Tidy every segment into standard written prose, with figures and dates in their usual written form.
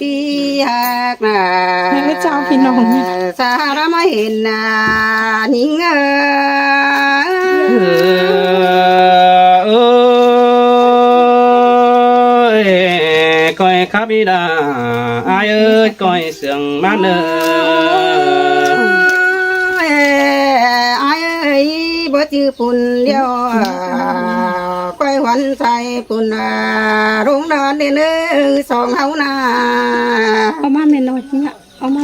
ที่หักนาแม่เจ้าพี่น้องสารมาเห็นนานิ่งเอ้ยก้อยขับอีดาอายเอ้ยก้อยเสียงมาเนออายเอ้ยบ่จื้อปุ่นเดียวก้อยหวันใจปุ่นรุ่งดอนเด้อสองเฮานาเอามาแม่น้อยเนี่ยเอามา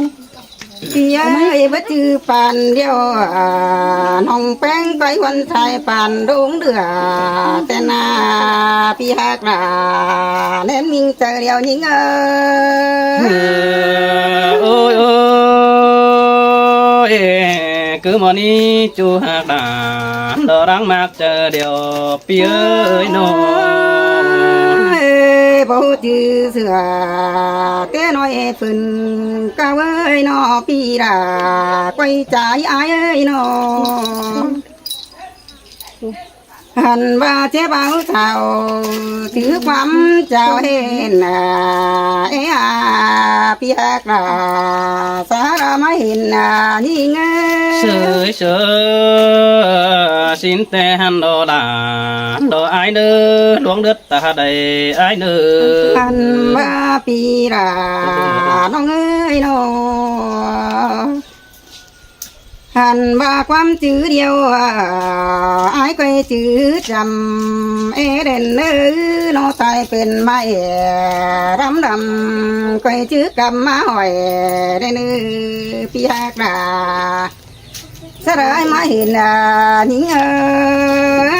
พี่เอ้ยบ่จื้อปานเดียวน้องแป้งก้อยหวันใจปานรุ่งเดือแต่นาพี่ฮักนาเล่นมิงเจอเดียวยิงโอ้ยโอ้ยcứ mò ní chú hạc đàn đò đang mặc chờ điều pi ơi nô bao chữ sửa té nói phần cao ơi nó pi đã quay trái ai ơi nó hành ba chế báo chào thứ quắm chào hên ế pi hạc là xa ra máy hình nhìn sưởi sửa xin tè hành đồ đàn đồ ai nữa luống đất ta đầy ai nữa hành ba pi là nó ơi nó hành ba quắm chữ điều ai quay chữ trầm ế đền nữ nó tayเป็นไม้rắm rắm quay chữ cầm má hỏi đền nữ pi hạc đà sẽ đợi má hình những ơi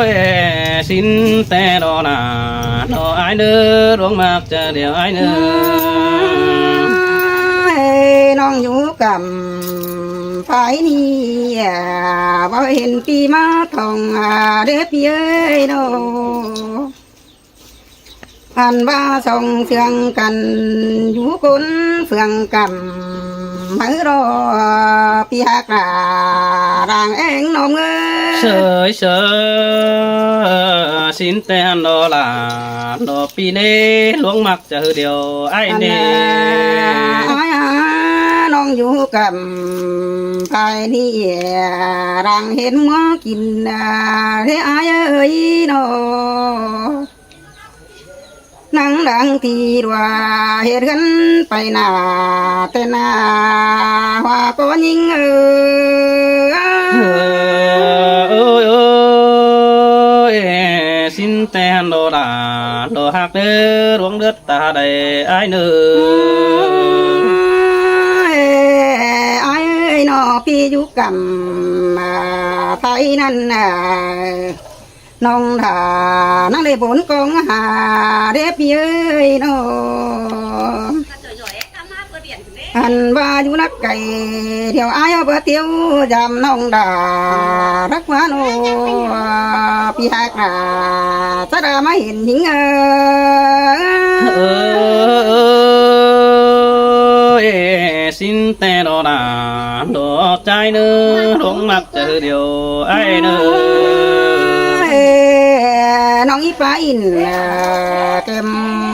ơi xin tè đồ nà đồ ai nữa luống mặc chờ điều ai nữaน้องอยู่กับไฟนี่บ่เห็นปีมาทองเด็บเย้ยโนอันว่าส่งเสียงกันอยู่คนเฟืองกำมือรอปีหักร่างเองน้องเอ้ยsưởi sửa xin tên đồ là đồ pi nê luống mặc chờ điều ai nê น้องอยู่กับไฟนี่ร่างเห็นหมอกินเฮ้อายเอ้ยโนนังดังทีว่าเหตุกันไปหน้าแต่หน้าว่าก็ยิงơi ơi xin tên đồ là đồ hạc nê luống đất ta đầy ai nữa นอพี่อยู่กับไทยนั่นน้องถานั่งได้ผลกองหาเด็บเย้ยนออันว่าอยู่นักไก่เที่ยวอายเบอเที่ยวจำน้องดารักว่าโนพี่หักจะได้มาเห็นหิงxin tè đồ là đồ trai nữa luống mặc chờ điều ai nữa น้องอีปลาอินเก็ม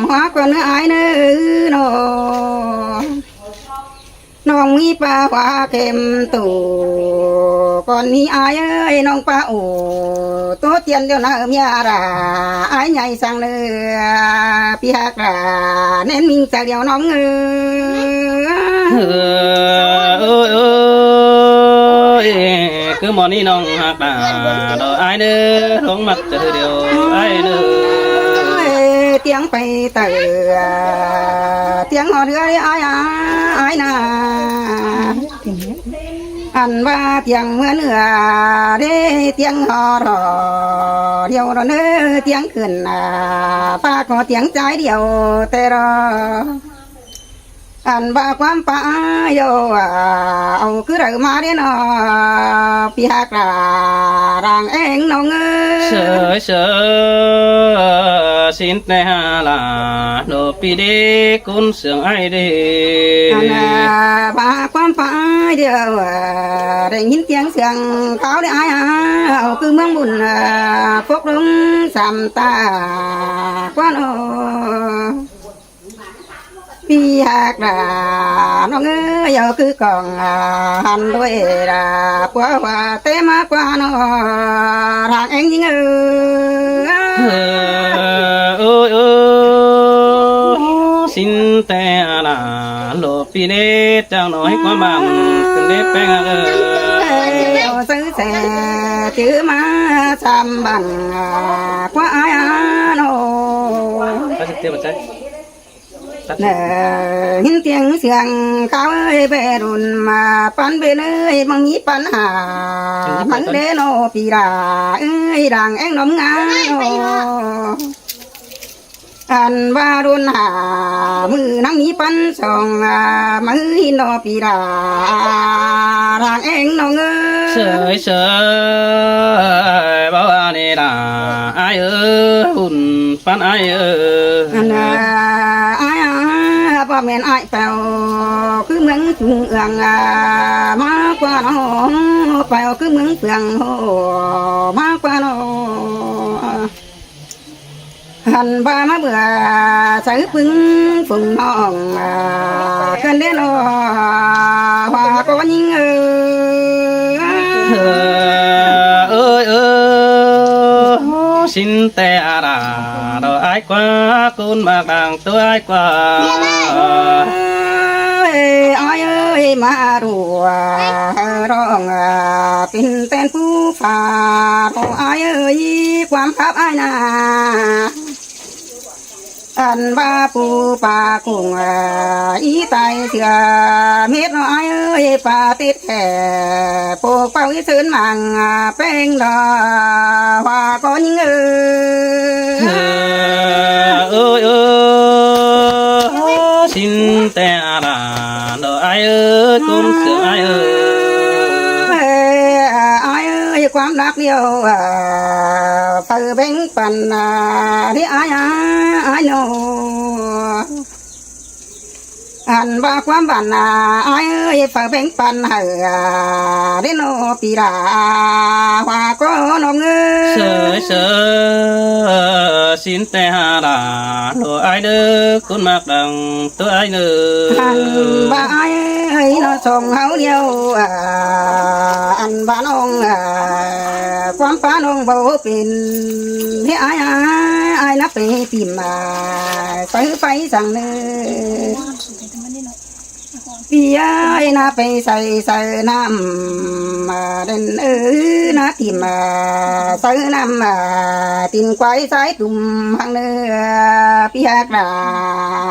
หัวกว่าเนื้อไอ้เนื้อน้องอีปลาหัวเก็มตู่ก่อนนี้ไอ้เอ้ยน้องปลาโอ้ตัวเตียนเดียวนะเมียราไอ้ใหญ่สั่งเนื้อพี่ฮักเน้นมิงจากเดียวน้องơi cứ món đi nong hạc đồ ai nữa luống mặc chờ điều ai nữa tiếng bay từ tiếng họ đưa ai ai nà anh ba tiếng mưa nửa để tiếng họ rò điều đó nữa tiếng khẩn pha có tiếng trái điều tê rò anh ba quan pa yo ông cứ đợi mà đến nó pi hạc rằng em nong sửa xin tè là đồ pi đê cún sương ai đê ว่าความฝันเดียวได้ยินเสียงเสียงเขาได้อายเอาคือเมืองบุญพกลงสามตากวนโอพี่หักดาน้องเอ้ยเอาคือกองหันด้วยดาปัวว่าเต้มากกว่าน้อทางเองยิงơi xin tè là đồ pi đê chào nói qua bằng cần đế bènเอาซื้อแส่ชื่อมาสามบันกว่าอายโน ta sẽ tiếp một trái เน่หินเตียงเสียงเขาเอ้ยเบรุนมาปันเบเนยมังมีปัญหามันเดโนปีราเอ้ยดังเอ็งนมงาอันว่ารุนหามือนังมีปันสองมือหินโนปีราดังเอ็งนง sợi sợi bao anh là ai ơi hùn phan ai ơi อายพ่อแม่นอายเป่าคือเมืองจุงเอืองมากกว่าน้องเป่าคือเมืองเปลืองโหมากกว่าน้องหันบ้ามาเบื่อใส่พึ่งฝุ่งน้องขึ้นเด่นว่าก็ยิงơi xin tè là đồ ai quá cún bạc đằng tôi ai quá อ้อยเอ้ยมาดูร้องเป็นเต้นผู้ฝ่าโอ้อ้อยเอ้ยความภาพอ้ายนาอันว่าปูป่ากุ้งอีไตเสือเม็ดน้อยเอ้ยป่าติดแห่ปลูกเป่าอีซื้นมังเป้งดอว่าก็ยิงxin tè là đồ ai ơi cún sương ai ơi อ้อยเอ้ยความรักเดียวเปิดแบ่งปันที่อ้ายโนอันว่าความบันอ้ายเอ้ยเปิดแบ่งปันให้เดโนปีราว่าก็น้องเอ้ย sợi sợi xin tè là đồ ai đơ cún bạc đằng tôi ai อัน nữa ว่าอ้ายเอ้ยเราส่งเฮาเดียวอันว่าน้องความป้าน้องเบาเป็นที่อ้ายนับไปปิ่มใส่ไปสั่งเนื้อพี่อ้ายน่าไปใส่น้ำเดินน่าติ่มใส่น้ำติ่มควายใส่ตุ่มหางเนื้อพี่หักดา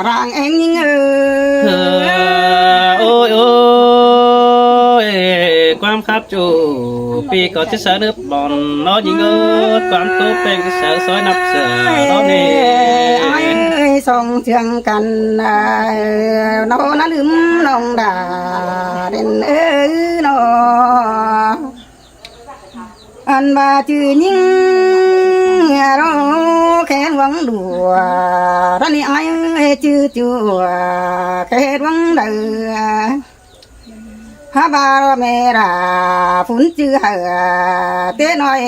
ร่างเอ็งยิงôi ôi quan khắp chủ pi có chiếc xe nước bòn nó dính ớt quan tốt bên cái xe sói nắp sợ đó nè ส่งเสียงกันโนนั่นลืมน้องดาเด่นโนอันว่าจือยิงเราแค่หวังดัวท่านนี้ไอ้จือจัวแค่หวังเดือฮาบาร์เมราฝุ่นจือหาเต้น้อย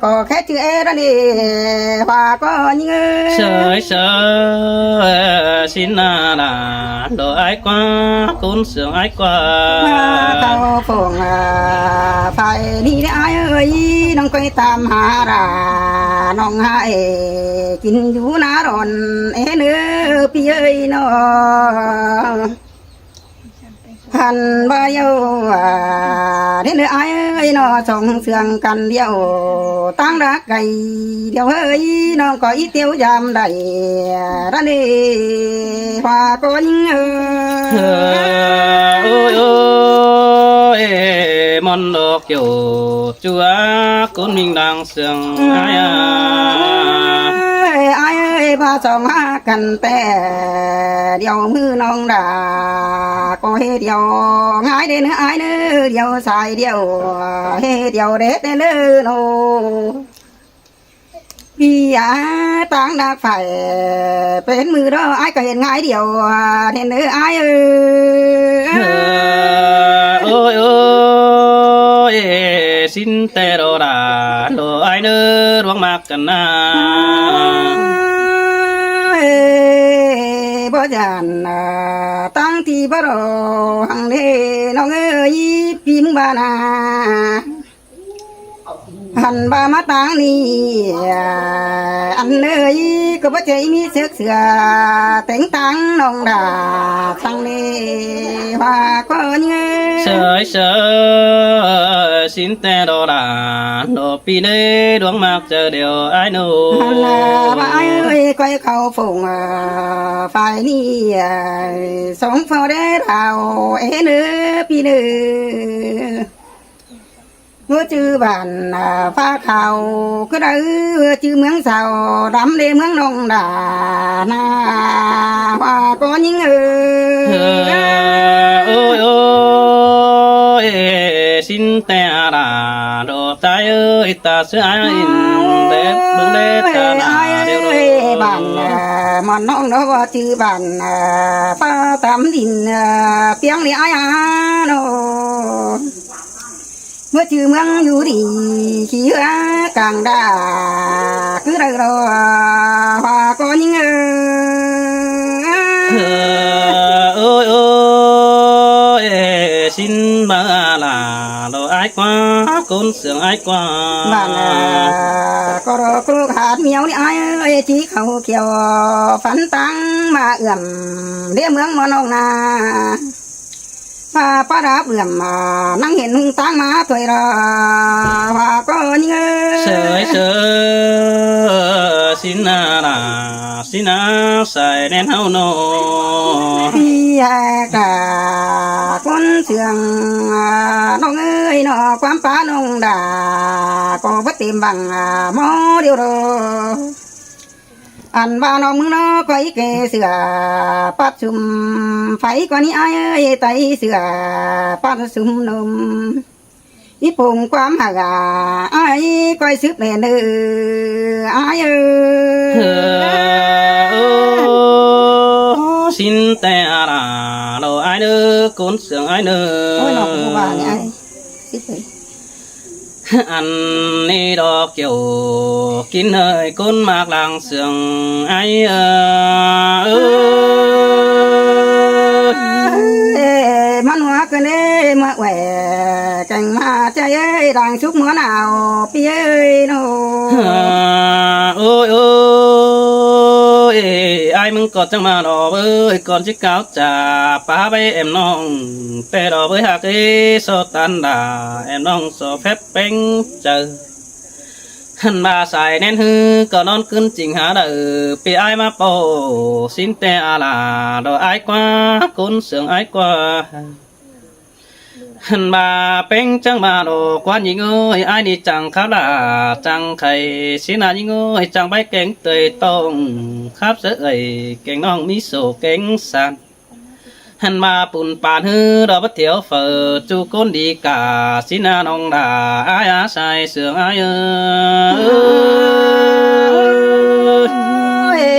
ก็แค่จือนี่ว่าก็ยิงsợi sợi xin là đồ ai quá cún sương ai quá เข้าฝงไฟนี่ได้อ้ายเอ้ยน้องไปตามหาราน้องหากินอยู่นาร้อนเนื้อพี่เอ้ยน้อหันบ่เยาเนื้ออ้ายเอ้ยน้อส่งเสียงกันเดียวตั้งรักไก่เดียวเฮ้ยน้องก็อีเตียวยามใดรันดีว่าก็ยิงôi ôi món đồ kiểu chúa cún mình đang sương ai à อ้ายเอ้ยพาส่งหากันแต่เดียวมือน้องดาก็เฮเดียวง่ายเด้ออ้ายเด้อเดียวสายเดียวเฮเดียวเด็ดเด้อโน พ พี่ต่างดักไฟเป็นมือเด้อไอ้ก็เห็นง่ายเดียวเห็นเด้อไอ้โอ้ยโอ้ยสินแต่โดดาโดไอเนื้อดวงมากกันนะบ่จันตั้งที่บ่รอหังเด้น้องเอ้ยพิมพ์บานาหันบามาตังนี่อันเลยก็บ่ใจมีเสือกเสือแต่งตังน้องดาตังนี่ว่าก็เงยเสยเสยสินแต่โดดาโดปีเนดวงมากเจอเดียวไอหนูหันว่าไอ้เอ้ยก้อยเข้าฝงฝ่ายนี้สองฟอได้เราเนื้อพี่เนื้อเมื่อจื้อบ้านฟ้าเขาก็ได้จื้อเมืองเสาดำเลยเมืองนองดานาว่าก็ยิงโอ้ยโอ้ยสินแต่ดาโดใจเอ้ยตาเสืออินเด็ดบึงเด็ดตาดาเดียวบ้านมันน้องเนาะว่าจื้อบ้านฟ้าตำดินเปียงนี่อ้ายโนเมื่อชื่อเมืองอยู่ดีขี้กลางดาคือได้รอว่าก็ยิงโอ้ยโอ้ยสินมาลาโดไอ้กว่าคนเสียงไอ้กว่าบ้านก็รอกลูกหาดเมียวนี่ไอ้จีเขาเกี่ยวฝันตังมาเอื่อมเรียเมืองมอนองนาป้ารับเอื่อมนั่งเห็นหุงตังมาถอยรอว่าก็ยิงเสยเสยสินาลาสินาใส่แน่นเฮาโนพี่กะคนเสียงน้องเอ้ยนอความป้าน้องด่าก็บ่เต็มบังหมอเดียวรออันบ้านน้องมึงน้อก้อยเกเสือปัดซุ่มไฟกว่านี้ไอ้ไตเสือปัดซุ่มนมอีปุ่งความหากไอ้ก้อยซึบแน่เด้อไอ้สินแต่ละเราไอ้เด้อคนเสียงไอ้เด้อโอ้ยน้องกูว่าเนี่ยไอ้สิไปอันนี้ดอกเกี่ยวกินเฮยคนมากหลังเสียงไอ้มันหัวกันเอ้มาแหวกังมาใจเอ้ยดังชุกหัวหนาวปีเอ้ยโนโอ้ยโอ้ยไอ้มึงกอดจังมาดอกเอ้ยก่อนจะก้าวจากป้าไปเอ็มน้องแต่ดอกเอ้ยหักเอ้โซตันดาเอ็มน้องโซเฟบเป็นเจอหันมาใส่แน่นฮือก็นอนขึ้นจริงหาเด้อปีไอ้มาโปสินแต่อาลาดอกไอ้กว่าคนเสียงไอ้กว่าหันมาเป็นจังมาโดกว่ายิงเอ้ยไอ้นี่จังข้าวลาจังไข่สินายิงเอ้ยจังใบแกงเตยต้งครับเสยแกงน้องมิโซแกงสันหันมาปุ่นปานฮือดอกบัดเถียวเฝอจูก้นดีกาสินาน้องดาไอ้อาใส่เสืองไอ้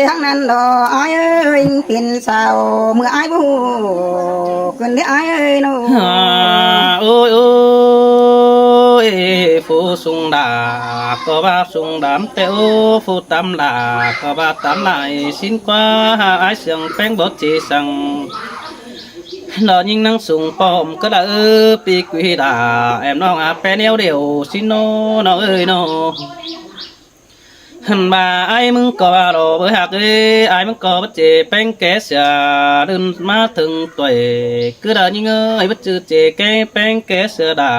ทั้งนั้นดอกไอ้เอ้ยเป็นสาวเมื่อไอ้บูกันได้ไอ้เอ้ยโนโอ้ยโอ้ยฟูสุงดาก็ว่าสุงดำเตโอฟูตำลาก็ว่าตำลายสินกว่าไอ้เสียงแป้งบดจีสังเรายิ่งนั่งสูงปอมก็ได้ปีกุยดาแอมน้องอาแปเนียวเดียวสิโนน้องเอ้ยโนหันมาไอ้มึงก็รอเบื่อหักไอ้มึงก็บัดเจเป็นแกเสียดึงมาถึงตัวก็ได้ยิ่งไอ้บัดจืดเจแกเป็นแกเสียดา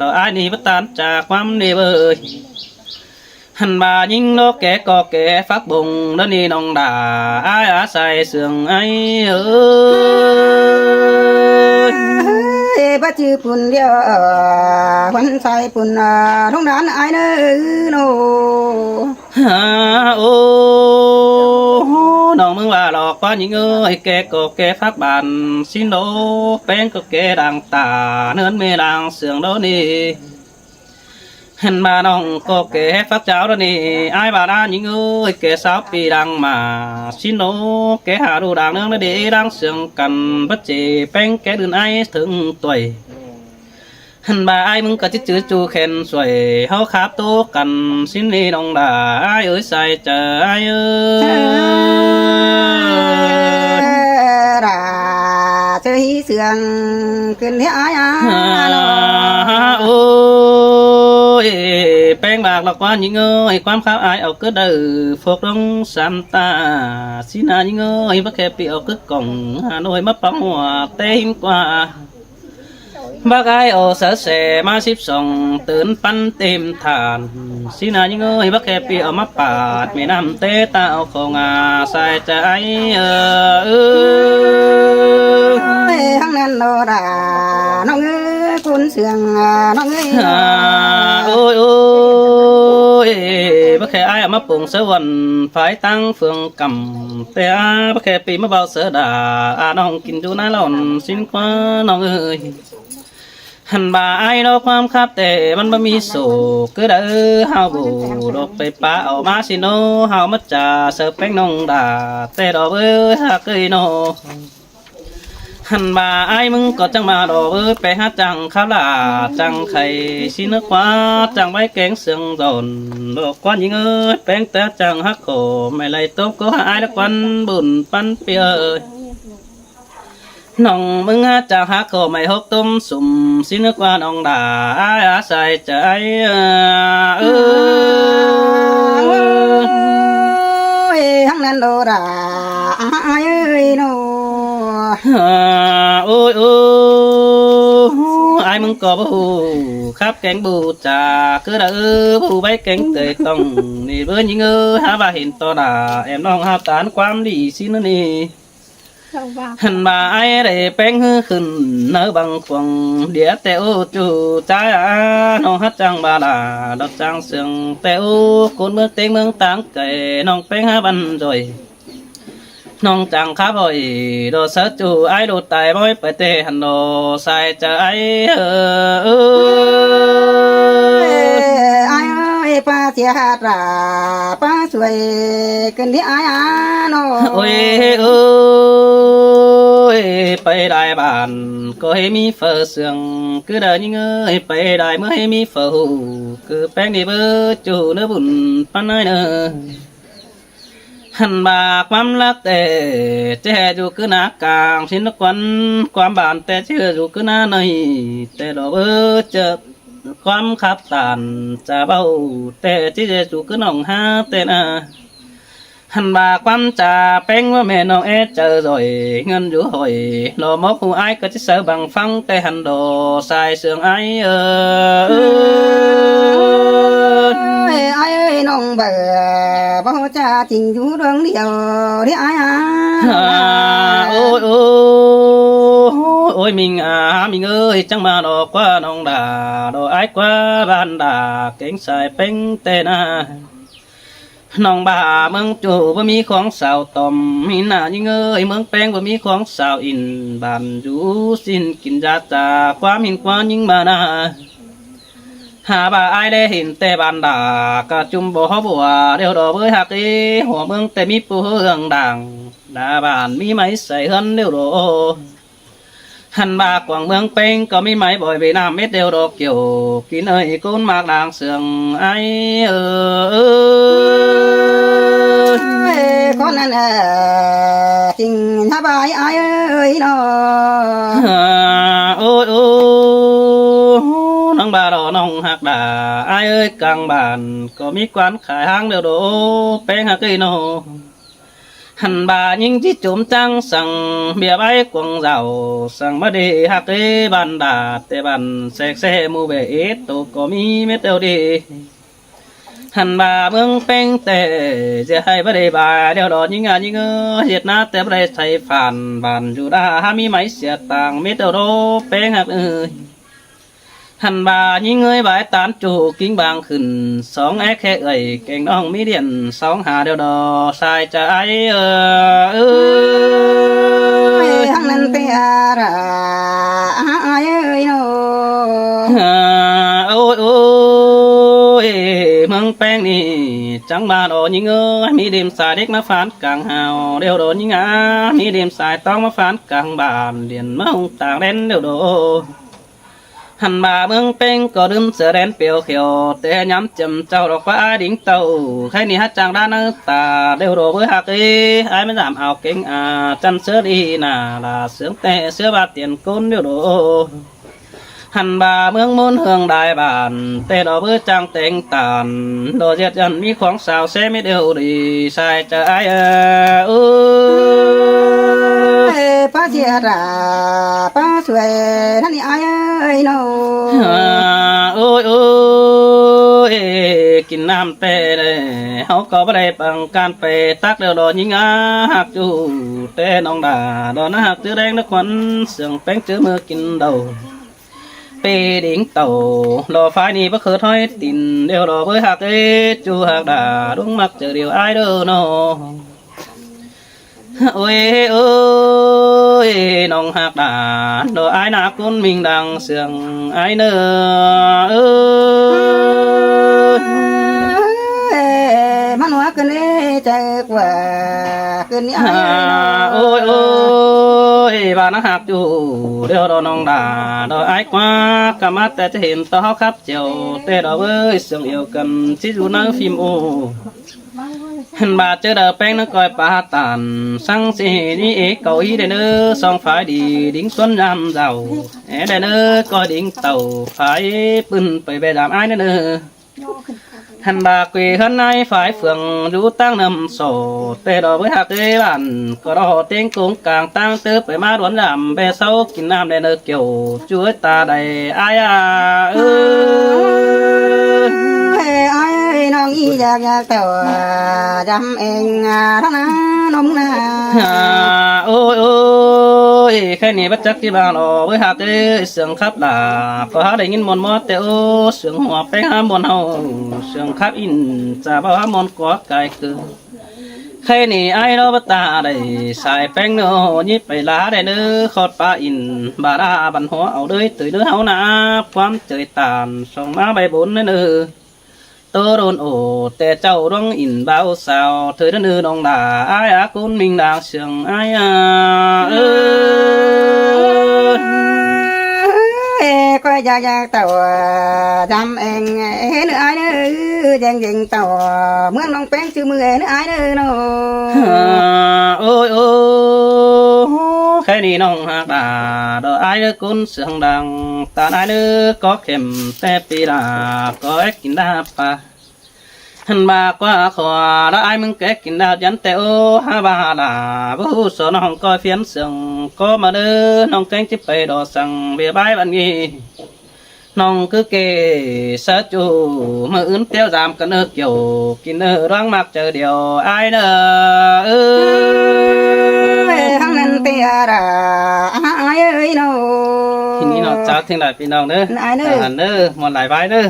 ดอกไอ้นี่บัดตันจากความเดือยหันมายิ่งโลกแกก็แกฟักบุงแล้วนี่น้องด่าไอ้อาใส่เสื่องไอ้บัดจืดปุ่นเดียววันใส่ปุ่นท้องด้านไอ้เนื้อโนโอ้น้องมึงว่าหลอกว่ายิงเอ้ยแกก็แกฟักบานสิโนเป็นก็แกดังตาเนื้อเมดังเสื่องโดนี่ hình bà nong có kẻ phát cháo đó nè ai bà đã những ơi kẻ sáu pi đang mà xin nó kẻ hạ đồ đàng nương nó để đang sương cần bất chế bén kẻ đường ai thường tuổi hình bà ai mừng cả chiếc chữ chu khen xoay hao kháp tố cần xin đi nong đà ai ơi sai chờ ai ơi ra chơi sươngขึ้นที่อ้ายôi bén bạc lọc qua những ơi quan khao ai ở cứ đời phục đông Santa xin à những ơi bác kẹp bị ở cứ cổng Hà Nội mất bóng hòa tên qua bác ai ở sở xe mà ship sòngตื่n pan tìm thản xin à những ơi bác kẹp bị ở mắt bạt miền Nam tê tạo không à sai trái hăng nên đồ đà nó ngư cuốn sương nó ngư ôi ôi bác kẹp ai ở mắt bụng sở vận phải tăng phương cầm tê bác kẹp bị mất bao sở đà nó không kinh chú ná lòn xin quá nó ơiหันบ่าไอ้ดอกความคับแต่มันบ่มีโศกคือเด้อเฮาบ่ดอกไปป้าเอามาสิโนเฮามาจ่าเสิร์ฟแป้งนองดาแต่ดอกเอ้ยฮักเอ้ยโนหันบ่าไอ้มึงก็จังมาดอกเอ้ยไปหาจังข้าวหลาจังไข่สินึกว่าจังไว้แกงเสียงดอนดอกก้อนยิงเอ้ยแป้งแต่จังฮักโคไม่ไล่ตบก็หายละควันบุญปันเปียเอ้ยน้องมึงจะหาขอไม่หกต้มสุ่มสินึกว่าน้องด่าอาศัยใจhăng nên đồ đà ai ơi nó ôi ôi aiมึงก็บ่ฮู้ครับแกงบูจาคือเด้อผู้ใบแกงเตยต้องนี่เบิ่นยิงหาว่าเห็นต่อด่าแอมน้องหาตานความดีสินะนี่หันบ่าไอ้ได้แป้งฮือขึ้นเนื้อบังควงเดี๋ยวแต่โอ้จูใจน้องฮัดจังบาลาดอกจังเสียงแต่โอ้คนเมืองเต็งเมืองต่างไก่น้องแป้งหาบันจอยน้องจังข้าบ่อยโดเสือจูไอ้โดตายบ่อยไปเตะหันโดใส่ใจไอ้ai ơi pa chia hạt ra pa xuôiขึ้นที่อ้ายnó โอ้ยเอ้ยไปได้บ้านก็ให้มีเฟอเสียงคือเดินยิ่งเอ้ยไปได้เมื่อให้มีเฟอหูคือแป้งดีเบอร์จูเนื้อบุญปันน้อยเนอหันบาความรักแต่เจ้อยู่คือหน้ากลางชิ้นละควันความบานแต่เชื่ออยู่คือหน้าในแต่ดอกเบอร์เจอความขับตานจะเบาแต่ที่จะอยู่คือน้องหาแต่น่ะหันบาความจ่าแป้งว่าแม่น้องเจอrồiเงินอยู่หอยรอมอกหูไอ้ก็จะเสือบังฟังแต่หันโดสายเสืองไอ้ai ơi nong bờ bao cha tình chú đường điều đi ai ôi ôi ôi mình mình ơi chẳng mà đò qua nong đà đò ái qua ban đà kính xài bánh tênน้องบ่าเมืองจูบ่มีของสาวตอมมีหน้ายิ่งเอ้ยเมืองแป้งบ่มีของสาวอินบานอยู่สิ้นกินยาจาความหินความยิ่งมานาหาบ่าอายได้เห็นแต่บานด่ากะจุ่มบ่ฮอบัวเดี๋ยวดอกเอ้ยหักเอหัวเมืองแต่มีปูเฮืองด่างดาบ้านมีไม้ใส่เฮือนเดี๋ยวดอหันบากวางเมืองเป็งก็มีไม้บ่อยไปน้ำเม็ดเดียวดอกเกี่ยวกินเอ้ยก้นมากด่างเสืองไอ้con anh tình ha bài ai ơi nó ôi ôiน้องบาดอน้องหักด่าไอ้เอ้ยกลางบ้านก็มีกวนขายห้างเดียวโดแป้งหักไอ้โนหันบายิงที่จุ่มจังสั่งเบียร์ใบกวงเจ้าสั่งมาดีหักไอ้บันดาแต่บันแสกแซ่มูเบเอตตัวก็มีเม็ดเดียวดีหันบาเมืองเป็งแต่จะให้บ่ได้บาเดี๋ยวดอยิงยิงเฮ็ดนาแต่บ่ได้ใช้ผ่านบ้านอยู่ดาหามีไม้เสียต่างเม็ดเดียวโดเป็งหักเอ้ยหันบายิงเอ้ยบายตานจูกิ้งบางขึ้นสองแอแค่เอ้ยเก่งน้องมีเดียนสองหาเดียวดอสายใจhăng lên pe ra ai ơi nó ôi ôi tăng ba đồ những ơi mi đêm xài đếch má phán càng hào đều đồ những á mi đêm xài tóc má phán càng bàn điền má hung tàng đen đều đồ hẳn bà mương bên có đêm sửa đen biểu khiêu tê nhắm chầm trâu đọc qua đính tàu khai ni hát chàng đa nữ tà đều đồ với hạc ấy ai mới giảm ảo kinh à chân sữa đi là sướng tê sữa ba tiền côn đều đồ hẳn bà mương môn hương đại bản tê đó với trang tên tàn đồ diệt dần mi khoáng sao xe mới đều đi sai chờ ai pa chia ra pa xuề thân ai ơi đâu ôi ôi kinh nam tê đây họ có ở đây bằng can tê tác đều đồ những á hạt chủ tê nong đà đó nó hạt chữ đen nó quấn sườn bánh chữ mưa kinh đầu bê đỉnh tàu lò phái ni bất khứ thôi tin đều đồ với hạt ấy chu hạt đà đúng mặt chờ điều ai đâu nó ôi ôi nong hạt đà đồ ai nạp con mình đang sườn ai nữa mắt hóa cơn lê chạy qua cơn ôi ôi bà nó hạt chủ đều đồ nong đà đồ ai quá cả mắt taจะเห็น to khắp chiều tê đó với sườn yêu cầm chỉ dù nó phim ô bà chơi đờ beng nó coi bà tàn sang xì đi cầu ý để nữa xong phải đi đính xuân năm giàu để nữa coi đính tàu phải bưng phải về làm ai nữa hàn bà quỳ hơn ai phải phường rú tăng nằm sổ tê đó với hạt tê bản có đó tiếng cũng càng tăng tư phải má đoán làm về sau kinh nam để nữa kiểu chúa ta đầy ai à ai nó nghĩ ra tàu đâm em đó na nông na ôi ôi cái này bất chắc đi bà nó với hạt tê sườn khắp là có hạt để nhìn mòn mót tê ô sườn hòa bánh ham mòn hậu sườn khắp in chả bao ham mòn có cái cơ cái này ai đó bắt ta đây xài bánh nó nhíp phải lá để nữa khót ba in bà đã bắn hóa ở đây từ đứa hậu na quam trời tàn sòng má bay bốn nữa tớ đồn ổ tè châu đong in bao sao thời đơn ư đong đà ai á côn mình đang sương ai à coi ra tàu đâm em nữa ai nữa giang giang tàu mưa nông bén chưa mưa nữa ai nữa nó ôi ôi cái này nông hạt đà đợi ai nữa côn sương đằng ta ai nữa có kem tè pi là có ếch kín đa pa hân bà qua khỏa đã ai mừng cái kín đa dán tèo ha bà đà vô số nông coi phiến sương có mà đưa nông canh chip bày đỏ sang bìa bãi bạn nghi nông cứ kề sát chủ mà ướn tiêu giảm cả nước kiểu kín nơ đoán mặc chờ điều ai nơ hăng lên tia ra ai ơi nó thì nó cháu thiên lại pin đồng nữa ai nữa nữa một lại vai nữa